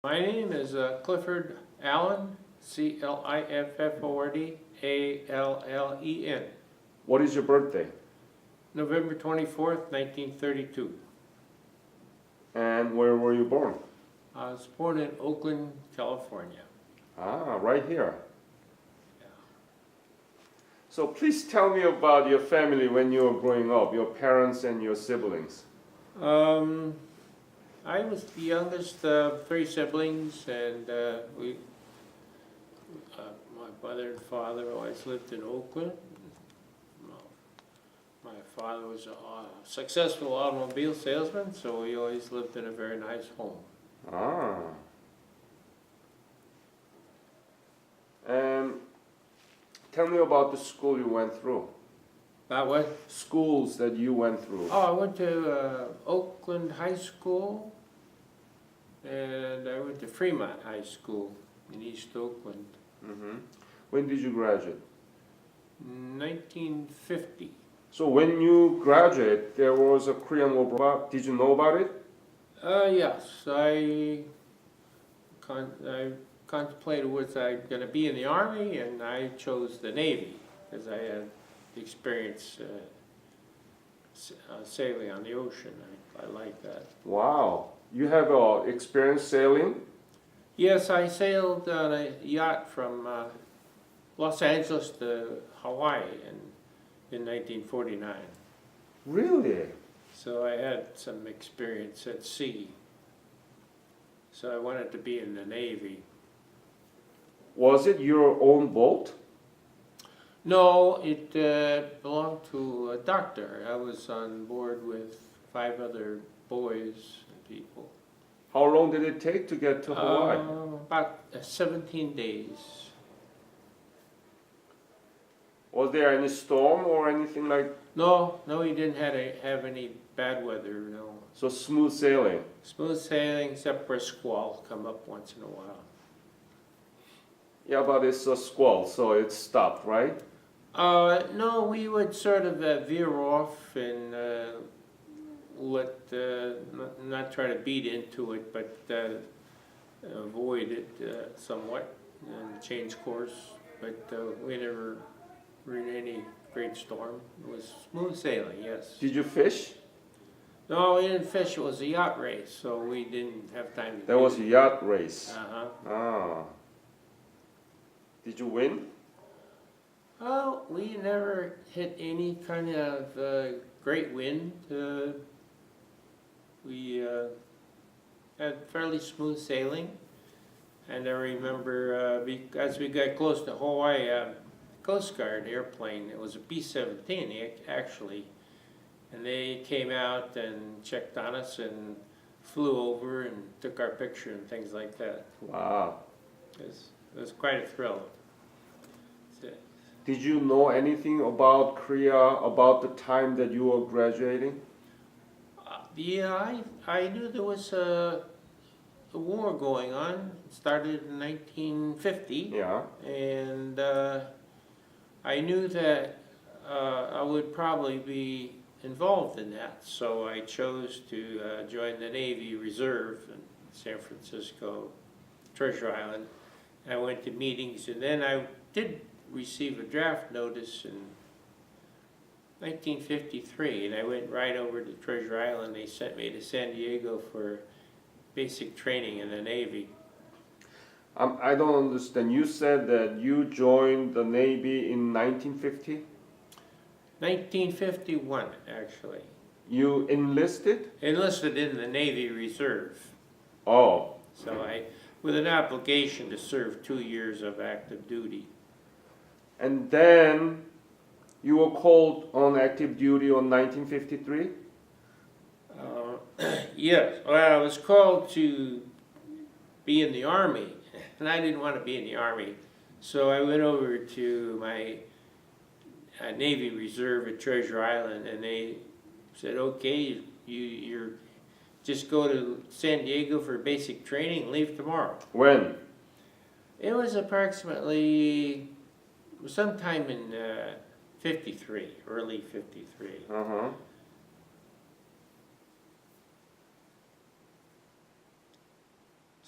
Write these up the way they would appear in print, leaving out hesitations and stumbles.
My name is Clifford Allen, Clifford Allen. What is your birthday? November 24th, 1932. And where were you born? I was born in Oakland, California. Ah, right here. Yeah. So please tell me about your family when you were growing up, your parents and your siblings. I was the youngest of three siblings, and my mother and father always lived in Oakland. My father was a successful automobile salesman, so we always lived in a very nice home. Ah. And tell me about the school you went through. About what? Schools that you went through. Oh, I went to Oakland High School, and I went to Fremont High School in East Oakland. When did you graduate? 1950. So when you graduated, there was a Korean War. Did you know about it? Yes, I contemplated was I going to be in the Army, and I chose the Navy because I had experience sailing on the ocean. I like that. Wow. You have experience sailing? Yes, I sailed on a yacht from Los Angeles to Hawaii in 1949. Really? So I had some experience at sea. So I wanted to be in the Navy. Was it your own boat? No, it belonged to a doctor. I was on board with 5 other boys and people. How long did it take to get to Hawaii? About 17 days. Was there any storm or anything like? No, we didn't have any bad weather, no. So smooth sailing? Smooth sailing, except for a squall come up once in a while. Yeah, but it's a squall, so it stopped, right? No, we would sort of veer off and not try to beat into it, but avoid it somewhat and change course. But we never were in any great storm. It was smooth sailing, yes. Did you fish? No, we didn't fish. It was a yacht race, so we didn't have time to There was a yacht race. Uh-huh. Did you win? Oh, we never hit any kind of great wind. We had fairly smooth sailing, and I remember as we got close to Hawaii, Coast Guard airplane, it was a B-17 actually, and they came out and checked on us and flew over and took our picture and things like that. Wow. It was quite a thrill. Did you know anything about Korea about the time that you were graduating? Yeah, I knew there was a war going on. It started in 1950. Yeah. And I knew that I would probably be involved in that. So I chose to join the Navy Reserve in San Francisco, Treasure Island. I went to meetings, and then I did receive a draft notice in 1953, and I went right over to Treasure Island. They sent me to San Diego for basic training in the Navy. I don't understand. You said that you joined the Navy in 1950? 1951, actually. You enlisted? Enlisted in the Navy Reserve. Oh. So with an obligation to serve 2 years of active duty. And then you were called on active duty on 1953? Yes, well, I was called to be in the Army, and I didn't want to be in the Army. So I went over to my Navy Reserve at Treasure Island, and they said, okay, you're just go to San Diego for basic training and leave tomorrow. When? It was approximately sometime in 53, early 53. Uh-huh.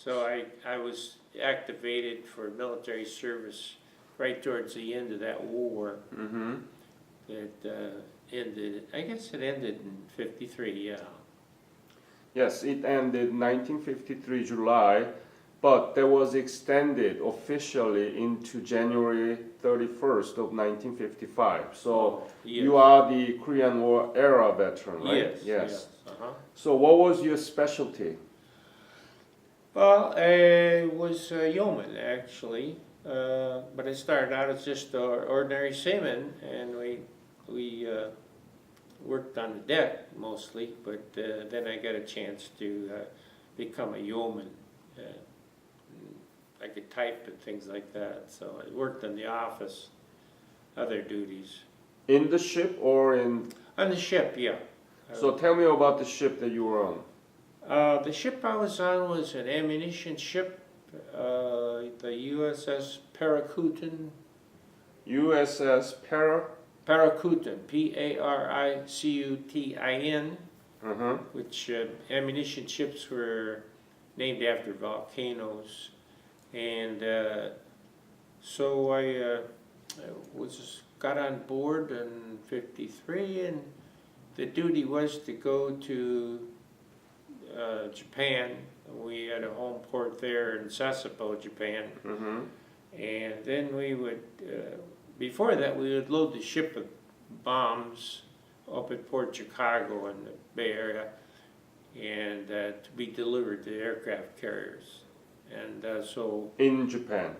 So I was activated for military service right towards the end of that war. Mm-hmm. It ended, I guess it ended in 53, yeah. Yes, it ended 1953 July, but that was extended officially into January 31st of 1955. So Yes. you are the Korean War era veteran, right? Yes. Uh-huh. So what was your specialty? Well, I was a yeoman, actually, but I started out as just an ordinary seaman, and we worked on the deck mostly, but then I got a chance to become a yeoman. I could type and things like that, so I worked in the office, other duties. In the ship or in... On the ship, yeah. So tell me about the ship that you were on. The ship I was on was an ammunition ship, the USS Paracutin. USS Paracutin, P-A-R-I-C-U-T-I-N, Uh-huh. which ammunition ships were named after volcanoes. And so I got on board in 53, and the duty was to go to Japan. We had a home port there in Sasebo, Japan. Mm-hmm. And then we would, before that, we would load the ship with bombs up at Port Chicago in the Bay Area, and to be delivered to aircraft carriers. And so... In Japan?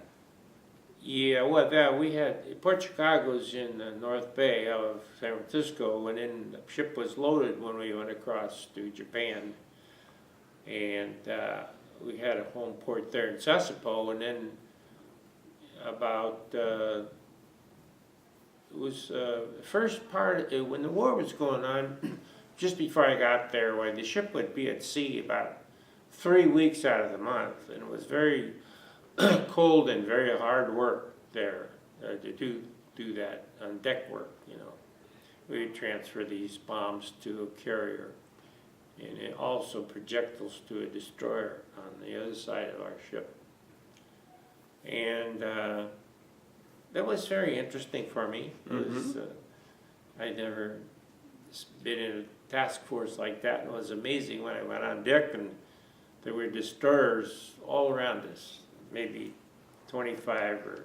Yeah, well, we had... Port Chicago's in the North Bay of San Francisco, and then the ship was loaded when we went across to Japan. And we had a home port there in Sasebo, and then about... it was the first part, when the war was going on, just before I got there, when the ship would be at sea about 3 weeks out of the month, and it was very cold and very hard work there to do that on deck work, you know. We would transfer these bombs to a carrier, and also projectiles to a destroyer on the other side of our ship. And that was very interesting for me. It was, I'd never been in a task force like that, and it was amazing when I went on deck and there were destroyers all around us, maybe 25 or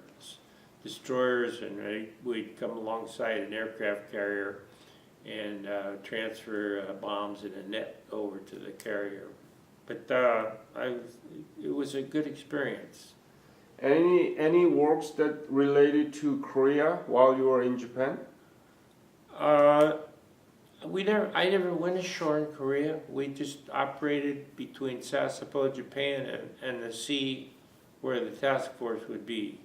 destroyers, and we'd come alongside an aircraft carrier and transfer bombs in a net over to the carrier. But it was a good experience. Any works that related to Korea while you were in Japan? I never went ashore in Korea. We just operated between Sasebo, Japan, and the sea where the task force would be.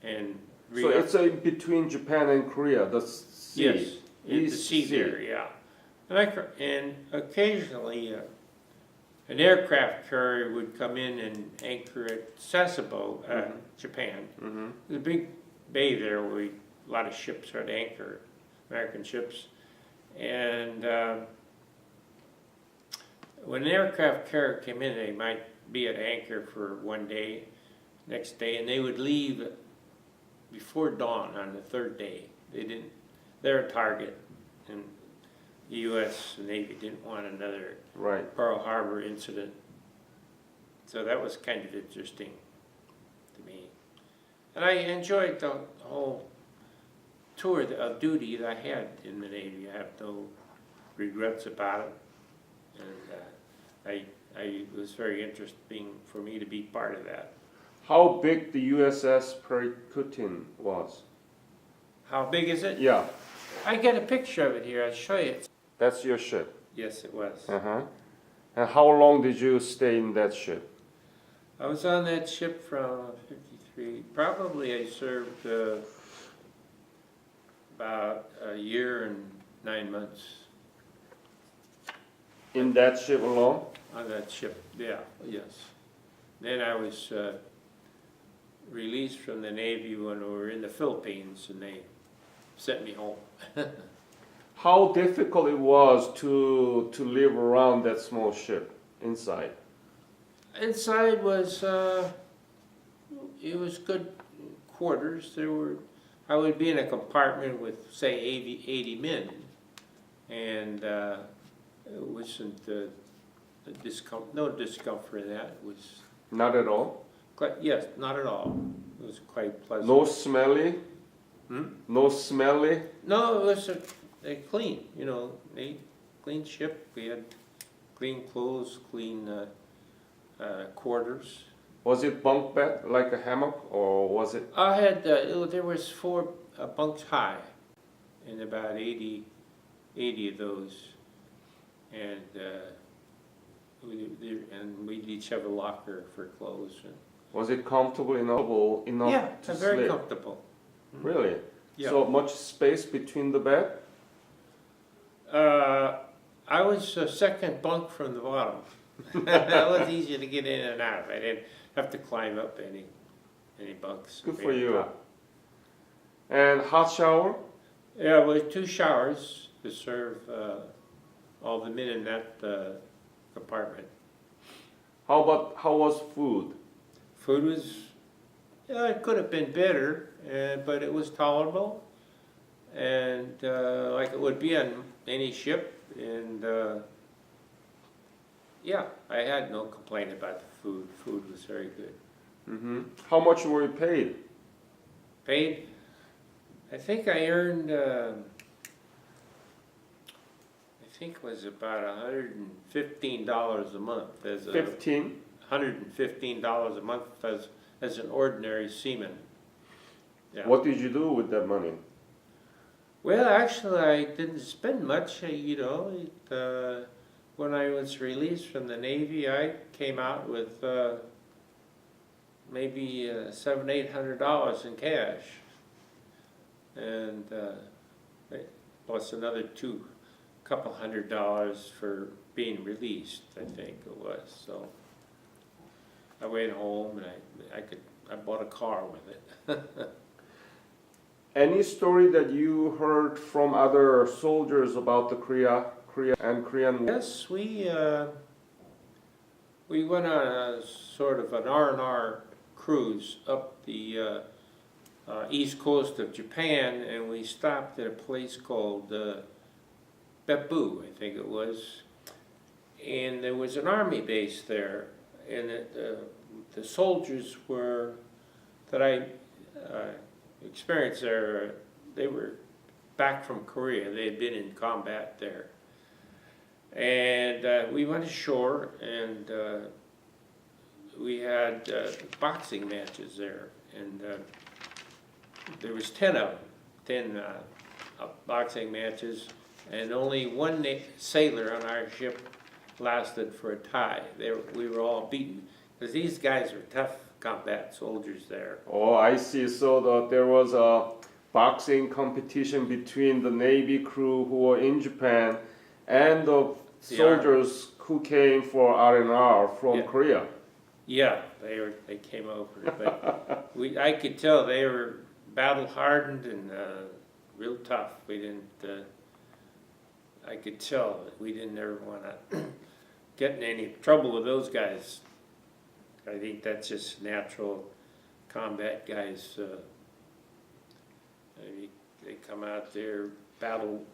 And so it's between Japan and Korea, the sea? Yes, the sea there, yeah. And occasionally an aircraft carrier would come in and anchor at Sasebo, Japan. There's a big bay there where a lot of ships are at anchor, American ships. And when an aircraft carrier came in, they might be at anchor for one day, next day, and they would leave before dawn on the third day. They're a target, and the U.S. Navy didn't want another Pearl Harbor incident. So that was kind of interesting to me. And I enjoyed the whole tour of duty that I had in the Navy. I have no regrets about it. And it was very interesting for me to be part of that. How big the USS Paracutin was? How big is it? Yeah. I got a picture of it here. I'll show you. That's your ship? Yes, it was. And how long did you stay in that ship? I was on that ship from 53. Probably I served about a year and 9 months. In that ship alone? On that ship, yeah, yes. Then I was released from the Navy when we were in the Philippines, and they sent me home. How difficult it was to live around that small ship inside? Inside was, it was good quarters. I would be in a compartment with, say, 80 men, and it wasn't no discomfort in that. It was Not at all? quite, yes, not at all. It was quite pleasant. No smelly? Hmm? No smelly? No, it was a clean, clean ship. We had clean clothes, clean quarters. Was it bunk bed, like a hammock, or was it? I had, there was 4 bunks high, and about 80 of those. And we'd each have a locker for clothes. Was it comfortable enough Yeah, to very sleep? comfortable. Really? Yeah. So much space between the bed? I was second bunk from the bottom. That was easy to get in and out. I didn't have to climb up any bunks. Good for you. And hot shower? Yeah, with 2 showers to serve all the men in that compartment. How was food? Food was, it could have been better, but it was tolerable, and like it would be on any ship. And yeah, I had no complaint about the food. Food was very good. Mm-hmm. How much were you paid? Paid, I think I earned, I think it was about $115 a month as a 15? $115 a month as an ordinary seaman. Yeah. What did you do with that money? Well, actually, I didn't spend much. When I was released from the Navy, I came out with maybe $700-800 in cash, and plus another couple $100 for being released. I think it was. So I went home and I bought a car with it. Any story that you heard from other soldiers about the Korean War? Yes, we went on a sort of an R&R cruise up the east coast of Japan, and we stopped at a place called Beppu, I think it was, and there was an army base there, and the soldiers that I experienced there, they were back from Korea. They had been in combat there. And we went ashore, and we had boxing matches there. And there was 10 of them, 10 boxing matches, and only one sailor on our ship lasted for a tie. We were all beaten, because these guys were tough combat soldiers there. Oh, I see. So there was a boxing competition between the Navy crew who were in Japan and the soldiers who came for R&R from Korea. Yeah, they came over, but I could tell they were battle hardened and real tough. We didn't. I could tell that we didn't ever want to get in any trouble with those guys. I think that's just natural combat guys. They come out there battle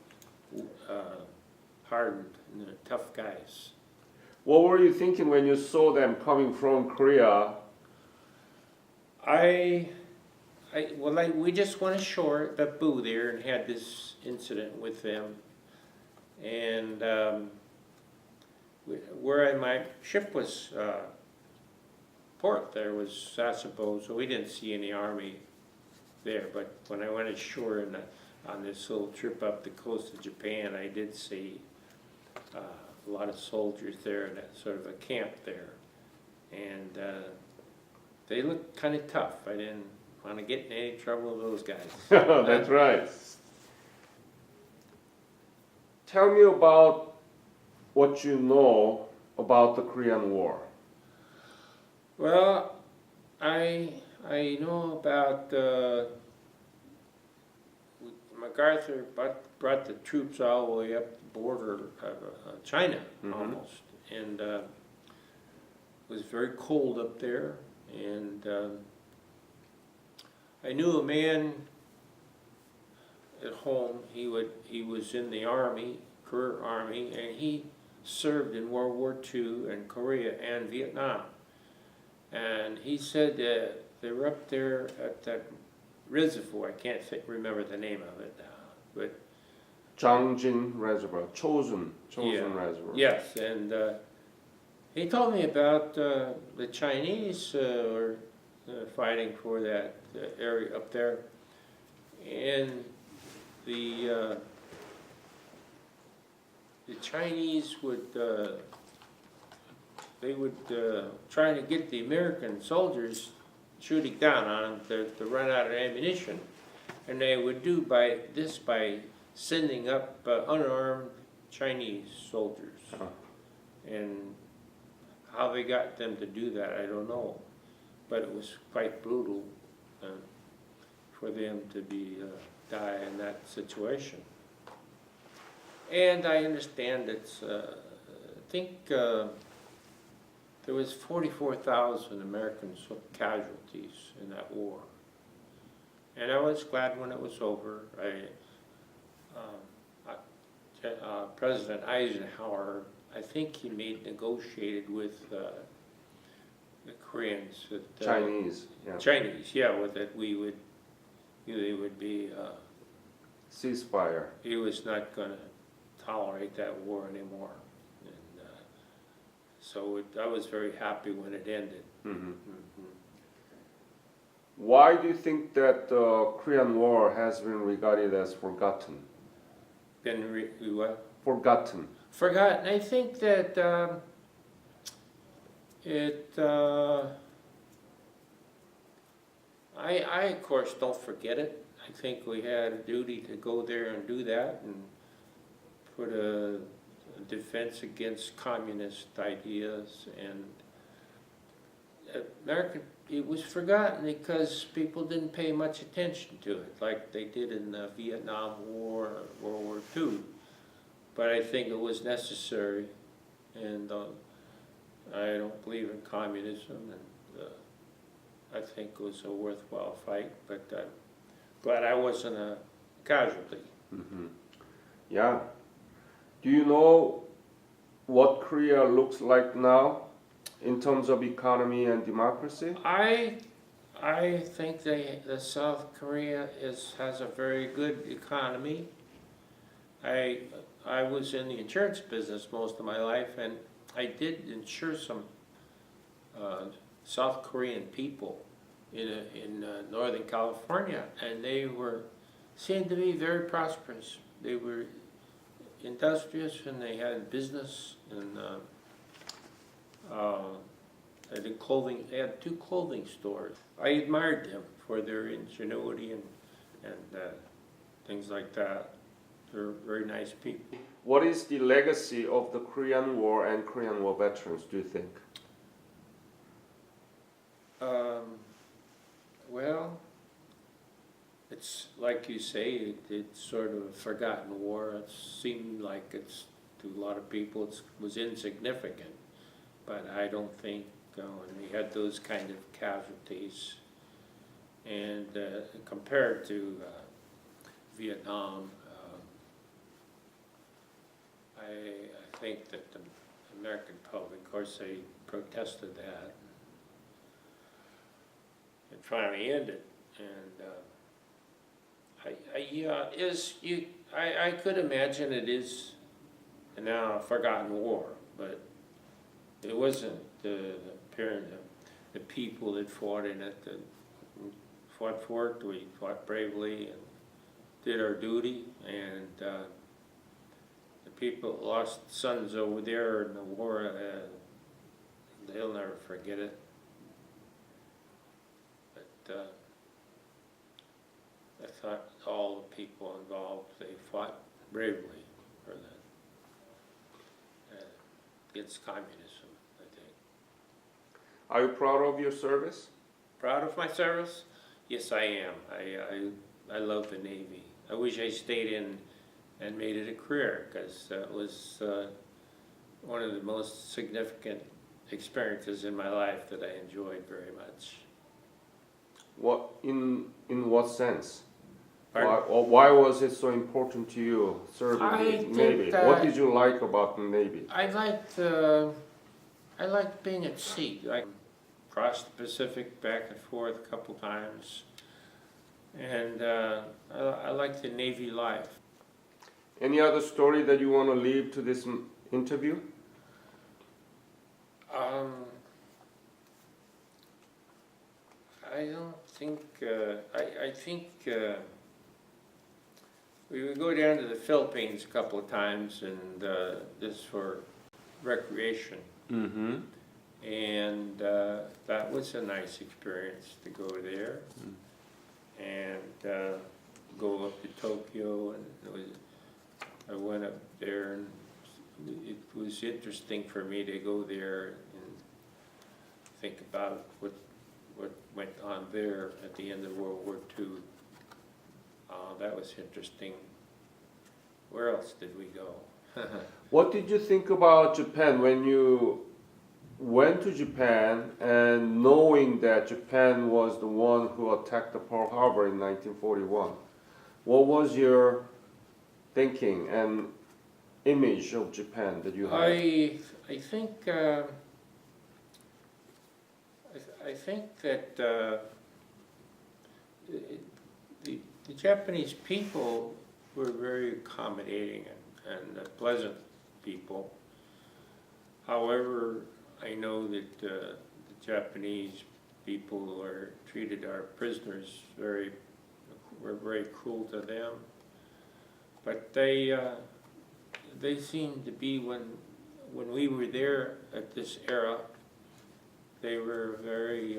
hardened and they're tough guys. What were you thinking when you saw them coming from Korea? We just went ashore at Beppu there and had this incident with them, and where my ship was port there was Sasebo, so we didn't see any army there. But when I went ashore on this little trip up the coast of Japan, I did see a lot of soldiers there in that sort of a camp there, and they looked kind of tough. I didn't want to get in any trouble with those guys. That's right. Tell me about what you know about the Korean War. Well, I know about MacArthur brought the troops all the way up the border of China, almost, and was very cold up there, and I knew a man at home. He was in the Army, career Army, and he served in World War II and Korea and Vietnam. And he said that they were up there at that reservoir. I can't remember the name of it now, but Changjin Reservoir, Chosun Yeah. Reservoir. yes, and he told me about the Chinese were fighting for that area up there, and the Chinese would they would try to get the American soldiers shooting down on them to run out of ammunition, and they would do by sending up unarmed Chinese soldiers. Uh-huh. And how they got them to do that, I don't know. But it was quite brutal for them to be die in that situation. And I understand it's, I think there was 44,000 American casualties in that war. And I was glad when it was over. President Eisenhower, I think he negotiated with the Koreans. That, Chinese, yeah. Chinese, yeah, with that they would be, Ceasefire. he was not going to tolerate that war anymore. And so I was very happy when it ended. Mm-hmm. Mm-hmm. Why do you think that the Korean War has been regarded as forgotten? Been what? Forgotten. Forgotten. I think that I of course don't forget it. I think we had a duty to go there and do that and put a defense against communist ideas, and it was forgotten because people didn't pay much attention to it like they did in the Vietnam War, World War II. But I think it was necessary, and I don't believe in communism, and I think it was a worthwhile fight, but I'm glad I wasn't a casualty. Mm-hmm. Yeah. Do you know what Korea looks like now in terms of economy and democracy? I think the South Korea has a very good economy. I was in the insurance business most of my life, and I did insure some South Korean people in Northern California, and they seemed to be very prosperous. They were industrious, and they had business, and they did clothing. They had 2 clothing stores. I admired them for their ingenuity and things like that. They're very nice people. What is the legacy of the Korean War and Korean War veterans, do you think? Well, it's like you say, it's sort of a forgotten war. It seemed like it's, to a lot of people, it was insignificant. But I don't think when we had those kind of casualties, and compared to Vietnam, I think that the American public, of course, they protested that. It finally ended, and I could imagine it is now a forgotten war, but it wasn't the people that fought in it that fought for it. We fought bravely and did our duty, and the people that lost sons over there in the war, they'll never forget it. But I thought all the people involved, they fought bravely for that, against communism, I think. Are you proud of your service? Proud of my service? Yes, I am. I love the Navy. I wish I stayed in and made it a career, because that was one of the most significant experiences in my life that I enjoyed very much. What in what sense? Pardon? Why was it so important to you serving I the think Navy? that- What did you like about the Navy? I liked being at sea. I crossed the Pacific back and forth a couple times, and I like the Navy life. Any other story that you want to leave to this interview? I don't think, I think we would go down to the Philippines a couple of times, and just for recreation. Mm-hmm. And that was a nice experience to go there and go up to Tokyo, and I went up there, and it was interesting for me to go there and think about what went on there at the end of World War II. That was interesting. Where else did we go? What did you think about Japan when you went to Japan, and knowing that Japan was the one who attacked the Pearl Harbor in 1941? What was your thinking and image of Japan that you had? I think that the Japanese people were very accommodating and pleasant people. However, I know that the Japanese people treated our prisoners were very cruel to them. But they seemed to be, when we were there at this era, they were very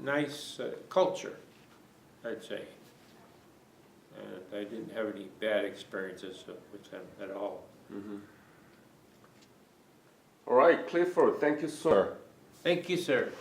nice culture, I'd say. And I didn't have any bad experiences with them at all. Mm-hmm. All right, Clifford, thank you, sir. Thank you, sir.